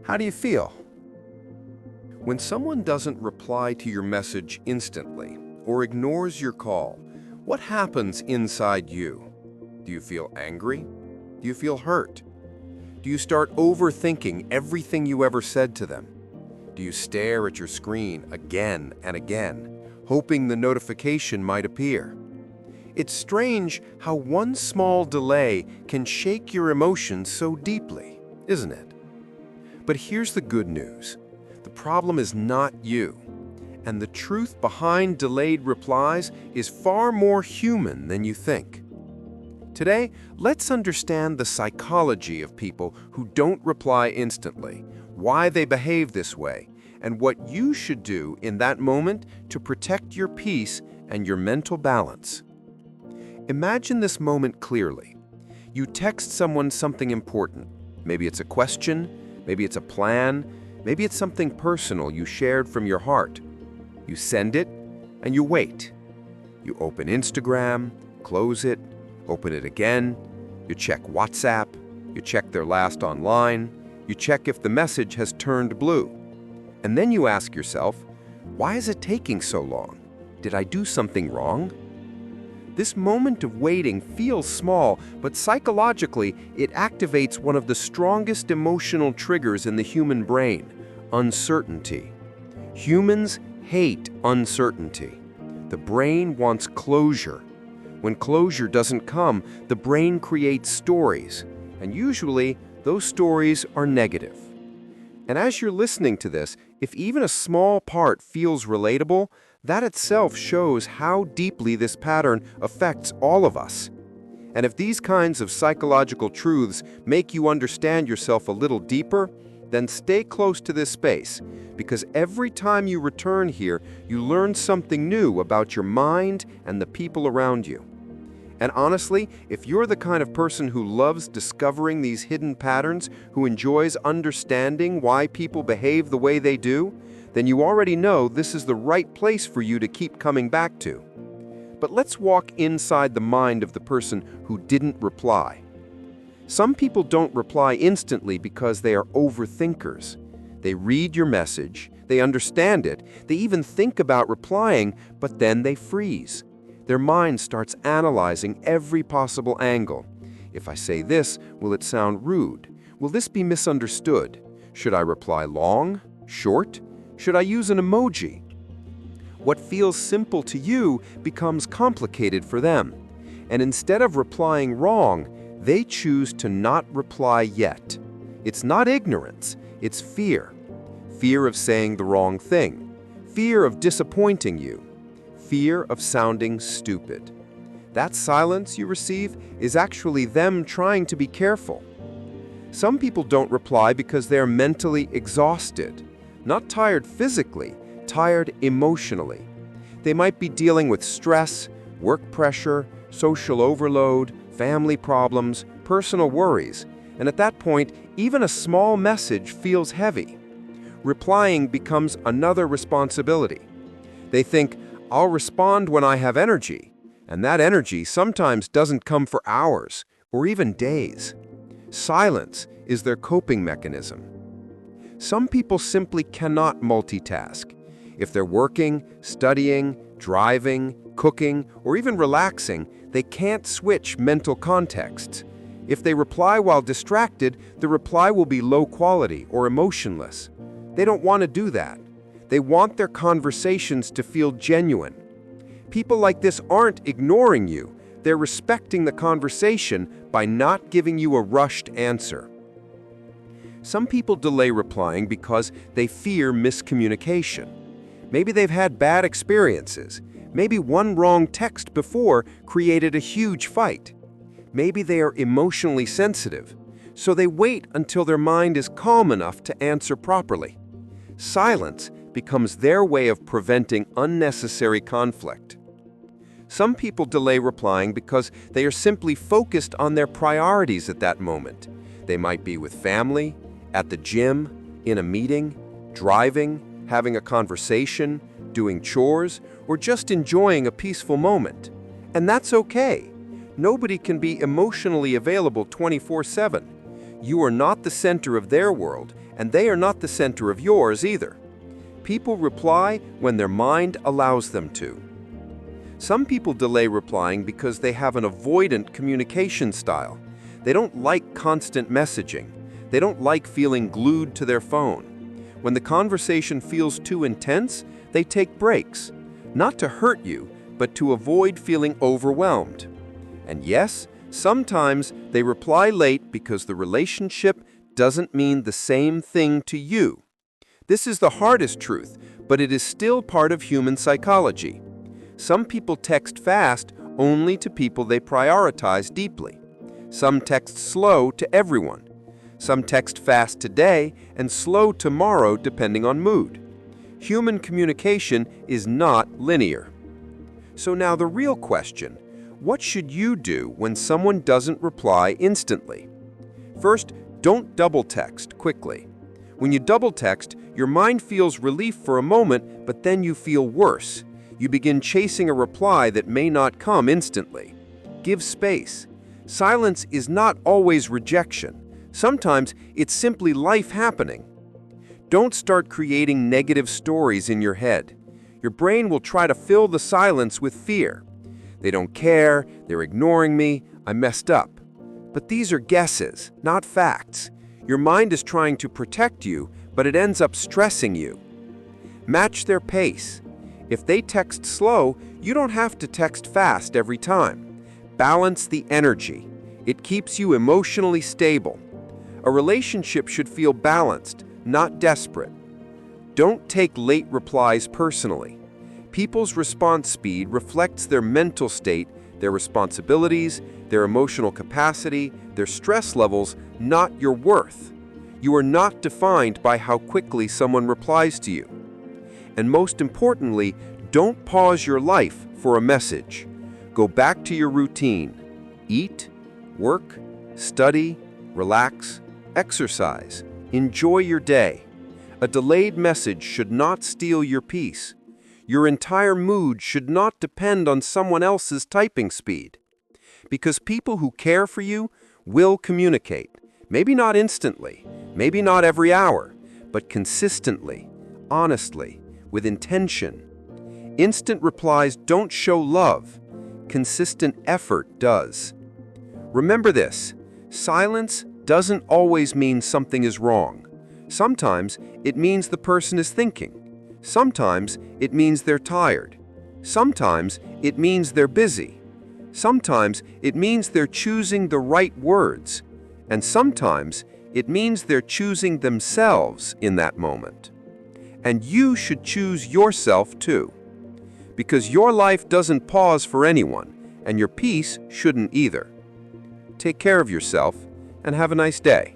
How do you feel? When someone doesn't reply to your message instantly or ignores your call, what happens inside you? Do you feel angry? Do you feel hurt? Do you start overthinking everything you ever said to them? Do you stare at your screen again and again, hoping the notification might appear? It's strange how one small delay can shake your emotions so deeply, isn't it? But here's the good news. The problem is not you, and the truth behind delayed replies is far more human than you think. Today, let's understand the psychology of people who don't reply instantly, why they behave this way, and what you should do in that moment to protect your peace and your mental balance. Imagine this moment clearly. You text someone something important. Maybe it's a question, maybe it's a plan, maybe it's something personal you shared from your heart. You send it, and you wait. You open Instagram, close it, open it again. You check WhatsApp, you check their last online, you check if the message has turned blue. And then you ask yourself, why is it taking so long? Did I do something wrong? This moment of waiting feels small, but psychologically, it activates one of the strongest emotional triggers in the human brain, uncertainty. Humans hate uncertainty. The brain wants closure. When closure doesn't come, the brain creates stories, and usually those stories are negative. And as you're listening to this, if even a small part feels relatable, that itself shows how deeply this pattern affects all of us. And if these kinds of psychological truths make you understand yourself a little deeper, then stay close to this space, because every time you return here, you learn something new about your mind and the people around you. And honestly, if you're the kind of person who loves discovering these hidden patterns, who enjoys understanding why people behave the way they do, then you already know this is the right place for you to keep coming back to. But let's walk inside the mind of the person who didn't reply. Some people don't reply instantly because they are overthinkers. They read your message, they understand it, they even think about replying, but then they freeze. Their mind starts analyzing every possible angle. If I say this, will it sound rude? Will this be misunderstood? Should I reply long? Short? Should I use an emoji? What feels simple to you becomes complicated for them. And instead of replying wrong, they choose to not reply yet. It's not ignorance, it's fear. Fear of saying the wrong thing. Fear of disappointing you. Fear of sounding stupid. That silence you receive is actually them trying to be careful. Some people don't reply because they're mentally exhausted. Not tired physically, tired emotionally. They might be dealing with stress, work pressure, social overload, family problems, personal worries, and at that point, even a small message feels heavy. Replying becomes another responsibility. They think, I'll respond when I have energy, and that energy sometimes doesn't come for hours or even days. Silence is their coping mechanism. Some people simply cannot multitask. If they're working, studying, driving, cooking, or even relaxing, they can't switch mental contexts. If they reply while distracted, the reply will be low quality or emotionless. They don't want to do that. They want their conversations to feel genuine. People like this aren't ignoring you. They're respecting the conversation by not giving you a rushed answer. Some people delay replying because they fear miscommunication. Maybe they've had bad experiences. Maybe one wrong text before created a huge fight. Maybe they are emotionally sensitive, so they wait until their mind is calm enough to answer properly. Silence becomes their way of preventing unnecessary conflict. Some people delay replying because they are simply focused on their priorities at that moment. They might be with family, at the gym, in a meeting, driving, having a conversation, doing chores, or just enjoying a peaceful moment. And that's okay. Nobody can be emotionally available 24/7. You are not the center of their world, and they are not the center of yours either. People reply when their mind allows them to. Some people delay replying because they have an avoidant communication style. They don't like constant messaging. They don't like feeling glued to their phone. When the conversation feels too intense, they take breaks, not to hurt you, but to avoid feeling overwhelmed. And yes, sometimes they reply late because the relationship doesn't mean the same thing to you. This is the hardest truth, but it is still part of human psychology. Some people text fast only to people they prioritize deeply. Some text slow to everyone. Some text fast today and slow tomorrow depending on mood. Human communication is not linear. So now the real question, what should you do when someone doesn't reply instantly? First, don't double text quickly. When you double text, your mind feels relief for a moment, but then you feel worse. You begin chasing a reply that may not come instantly. Give space. Silence is not always rejection. Sometimes it's simply life happening. Don't start creating negative stories in your head. Your brain will try to fill the silence with fear. They don't care, they're ignoring me, I messed up. But these are guesses, not facts. Your mind is trying to protect you, but it ends up stressing you. Match their pace. If they text slow, you don't have to text fast every time. Balance the energy. It keeps you emotionally stable. A relationship should feel balanced, not desperate. Don't take late replies personally. People's response speed reflects their mental state, their responsibilities, their emotional capacity, their stress levels, not your worth. You are not defined by how quickly someone replies to you. And most importantly, don't pause your life for a message. Go back to your routine. Eat, work, study, relax, exercise. Enjoy your day. A delayed message should not steal your peace. Your entire mood should not depend on someone else's typing speed. Because people who care for you will communicate. Maybe not instantly, maybe not every hour, but consistently, honestly, with intention. Instant replies don't show love. Consistent effort does. Remember this, silence doesn't always mean something is wrong. Sometimes it means the person is thinking. Sometimes it means they're tired. Sometimes it means they're busy. Sometimes it means they're choosing the right words. And sometimes it means they're choosing themselves in that moment. And you should choose yourself too. Because your life doesn't pause for anyone, and your peace shouldn't either. Take care of yourself, and have a nice day.